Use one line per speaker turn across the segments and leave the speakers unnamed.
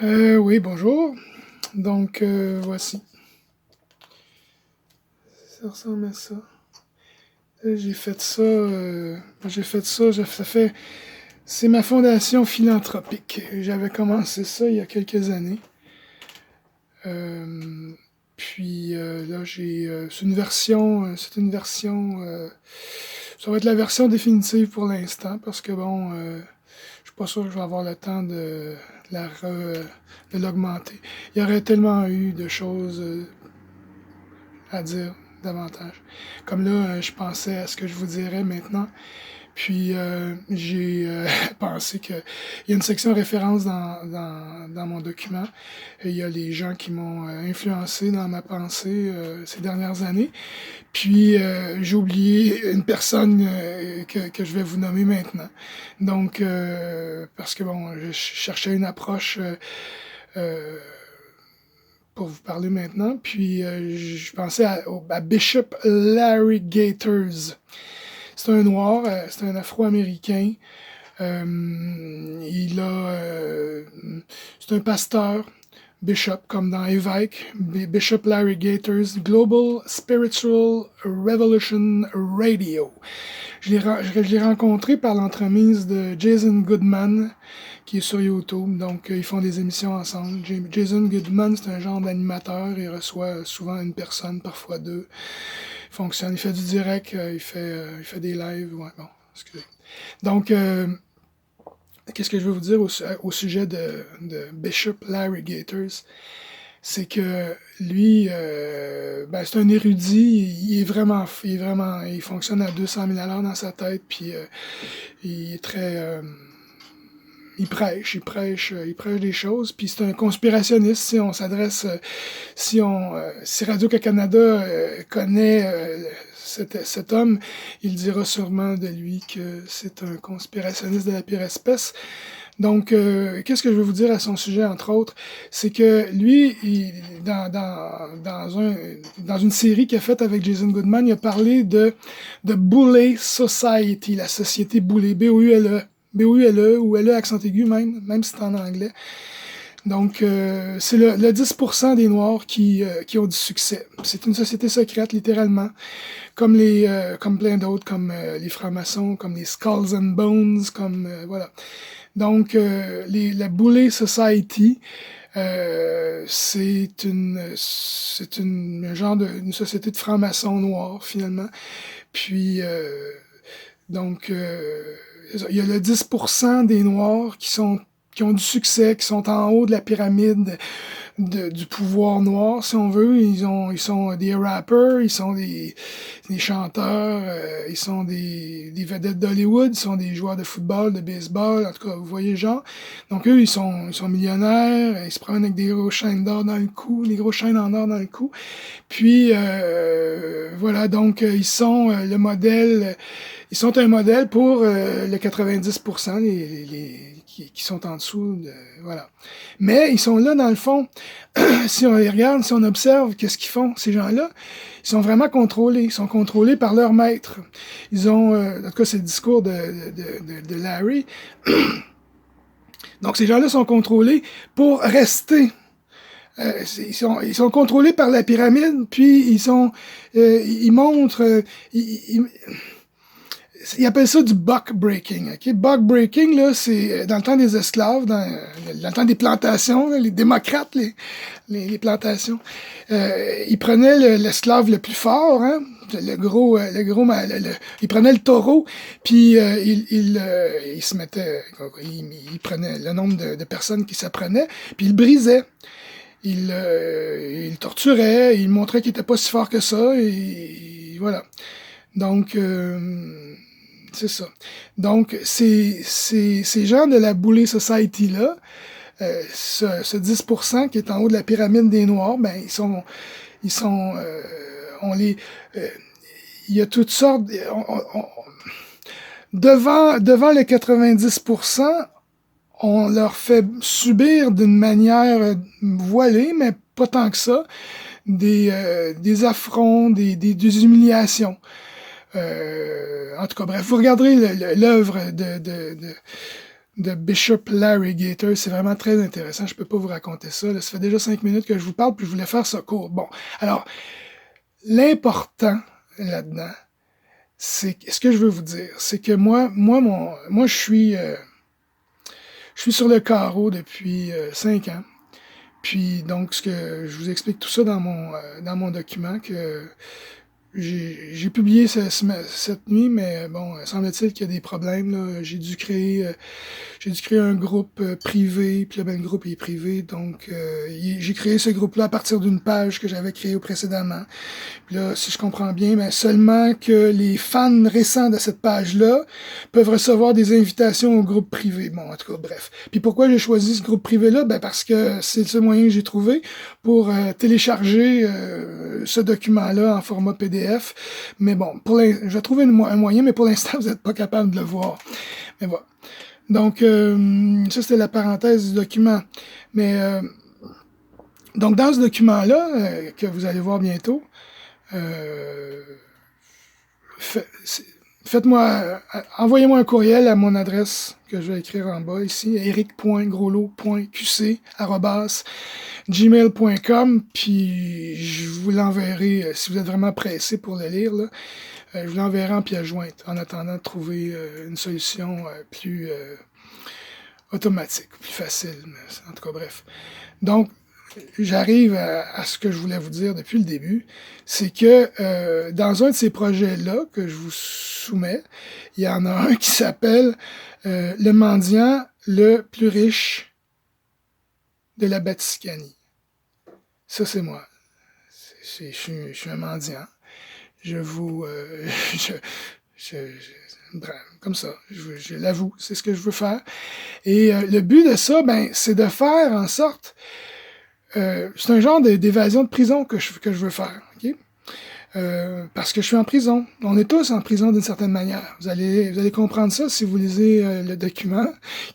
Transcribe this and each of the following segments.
Oui, bonjour. Donc, voici. Ça ressemble à ça. Ça fait... C'est ma fondation philanthropique. J'avais commencé ça il y a quelques années. Euh, là, c'est une version, ça va être la version définitive pour l'instant parce que bon, je suis pas sûr que je vais avoir le temps de l'augmenter. Il y aurait tellement eu de choses à dire davantage. Comme là, je pensais à ce que je vous dirais maintenant. Puis j'ai pensé qu'il y a une section référence dans mon document. Et il y a les gens qui m'ont influencé dans ma pensée ces dernières années. Puis j'ai oublié une personne que je vais vous nommer maintenant. Donc, parce que bon, je cherchais une approche euh, pour vous parler maintenant. Puis je pensais à Bishop Larry Gators. C'est un noir, c'est un afro-américain. Il a, c'est un pasteur, bishop, comme dans évêque, Bishop Larry Gators, Global Spiritual Revolution Radio. Je l'ai rencontré par l'entremise de Jason Goodman, qui est sur YouTube. Donc, ils font des émissions ensemble. Jason Goodman, c'est un genre d'animateur. Il reçoit souvent une personne, parfois deux. Il fonctionne. Il fait du direct, il fait des lives. Ouais, bon, excusez. Donc, qu'est-ce que je veux vous dire au sujet de Bishop Larry Gators? C'est que lui, c'est un érudit, il fonctionne à 200 000 à l'heure dans sa tête, puis il est très, il prêche des choses, puis c'est un conspirationniste. Si on s'adresse, si Radio-Canada connaît cet homme, il dira sûrement de lui que c'est un conspirationniste de la pire espèce. Donc, qu'est-ce que je veux vous dire à son sujet, entre autres, c'est que lui, dans une série qu'il a faite avec Jason Goodman, il a parlé de Boule Society, la société Boule, B-O-U-L-E. B-O-U-L-E ou L-E accent aigu même si c'est en anglais. Donc, c'est le 10% des Noirs qui ont du succès. C'est une société secrète, littéralement, comme plein d'autres, comme les francs-maçons, comme les Skulls and Bones, comme, voilà. Donc, la Boule Society, c'est un genre une société de francs-maçons noirs, finalement. Puis, donc, il y a le 10% des Noirs qui ont du succès, qui sont en haut de la pyramide du pouvoir noir, si on veut. Ils sont des rappers, ils sont des chanteurs, ils sont des vedettes d'Hollywood, ils sont des joueurs de football, de baseball, en tout cas, vous voyez le genre. Donc eux, ils sont millionnaires, ils se prennent avec des gros chaînes d'or dans le cou, des gros chaînes en or dans le cou. Puis voilà, donc ils sont le modèle, ils sont un modèle pour le 90% qui sont en dessous, voilà. Mais ils sont là dans le fond. Si on les regarde, si on observe, qu'est-ce qu'ils font ces gens-là? Ils sont vraiment contrôlés. Ils sont contrôlés par leur maître. Ils ont, en tout cas, c'est le discours de Larry. Donc ces gens-là sont contrôlés pour rester. Ils sont contrôlés par la pyramide, puis ils montrent, ils appellent ça du buck breaking. Okay? Buck breaking, là, c'est dans le temps des esclaves, dans le temps des plantations, là, les démocrates, les plantations. Ils prenaient l'esclave le plus fort, hein, ils prenaient le taureau, puis ils se mettaient, ils prenaient le nombre de personnes qui s'apprenaient, puis ils le brisaient. Il le torturait, il montrait qu'il était pas si fort que ça, et voilà. Donc, c'est ça. Donc, ces gens de la Bully Society-là, ce 10% qui est en haut de la pyramide des Noirs, ben, on les, euh, il y a toutes sortes, devant les 90%, on leur fait subir d'une manière voilée, mais pas tant que ça, des affronts, des humiliations. En tout cas, bref, vous regarderez l'œuvre de Bishop Larry Gator. C'est vraiment très intéressant. Je peux pas vous raconter ça. Là. Ça fait déjà 5 minutes que je vous parle, puis je voulais faire ça court. Bon, alors, l'important là-dedans, c'est ce que je veux vous dire, c'est que moi, je suis sur le carreau depuis 5 ans. Puis donc, ce que je vous explique tout ça dans mon document que j'ai publié cette nuit, mais bon, semble-t-il qu'il y a des problèmes. Là. J'ai dû créer un groupe privé, puis là, ben, le groupe est privé, donc j'ai créé ce groupe-là à partir d'une page que j'avais créée précédemment. Puis là, si je comprends bien, ben, seulement que les fans récents de cette page-là peuvent recevoir des invitations au groupe privé. Bon, en tout cas, bref. Puis pourquoi j'ai choisi ce groupe privé-là? Ben parce que c'est le seul moyen que j'ai trouvé pour télécharger ce document-là en format PDF. Mais bon, je vais trouver un moyen, mais pour l'instant, vous n'êtes pas capable de le voir. Mais voilà. Donc, ça, c'était la parenthèse du document. Mais, donc, dans ce document-là, que vous allez voir bientôt, envoyez-moi un courriel à mon adresse que je vais écrire en bas ici, eric.groslo.qc@gmail.com, puis je vous l'enverrai, si vous êtes vraiment pressé pour le lire, là, je vous l'enverrai en pièce jointe, en attendant de trouver une solution plus automatique, plus facile, en tout cas, bref. Donc, j'arrive à ce que je voulais vous dire depuis le début, c'est que dans un de ces projets-là que je vous soumets, il y en a un qui s'appelle Le mendiant le plus riche de la Batiscanie. Ça, c'est moi. Je suis un mendiant. Je vous... comme ça, je l'avoue, c'est ce que je veux faire. Et le but de ça, ben, c'est de faire en sorte... c'est un genre d'évasion de prison que je veux faire. Okay? Parce que je suis en prison. On est tous en prison d'une certaine manière. Vous allez comprendre ça si vous lisez le document,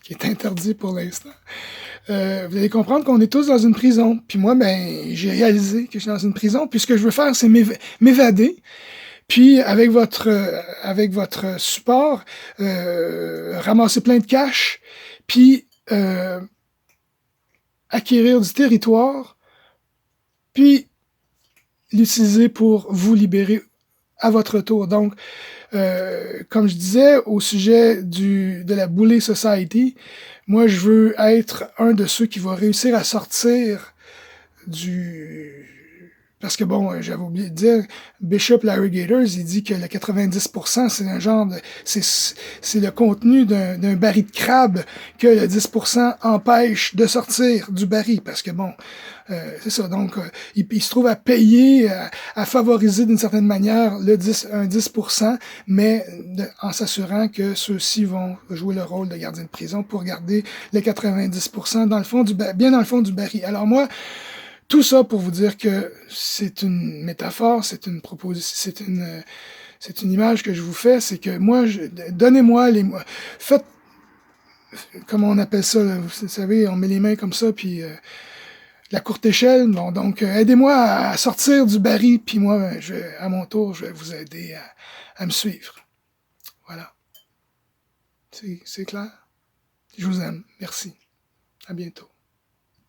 qui est interdit pour l'instant. Vous allez comprendre qu'on est tous dans une prison. Puis moi, ben, j'ai réalisé que je suis dans une prison. Puis ce que je veux faire, c'est m'évader. Puis avec votre support, ramasser plein de cash, puis acquérir du territoire, puis l'utiliser pour vous libérer à votre tour. Donc, comme je disais, au sujet de la Bully Society, moi, je veux être un de ceux qui va réussir à sortir parce que bon, j'avais oublié de dire, Bishop Larry Gators, il dit que le 90%, c'est un genre de... C'est le contenu d'un baril de crabe que le 10% empêche de sortir du baril. Parce que bon, c'est ça. Donc, il se trouve à payer, à favoriser d'une certaine manière un 10%, mais en s'assurant que ceux-ci vont jouer le rôle de gardien de prison pour garder les 90% dans le fond bien dans le fond du baril. Alors moi, tout ça pour vous dire que c'est une métaphore, c'est une proposition, c'est une image que je vous fais, c'est que moi, donnez-moi faites, comment on appelle ça, là, vous savez, on met les mains comme ça, puis la courte échelle, bon, donc aidez-moi à sortir du baril, puis moi, à mon tour, je vais vous aider à me suivre. Voilà. C'est clair? Je vous aime. Merci. À bientôt.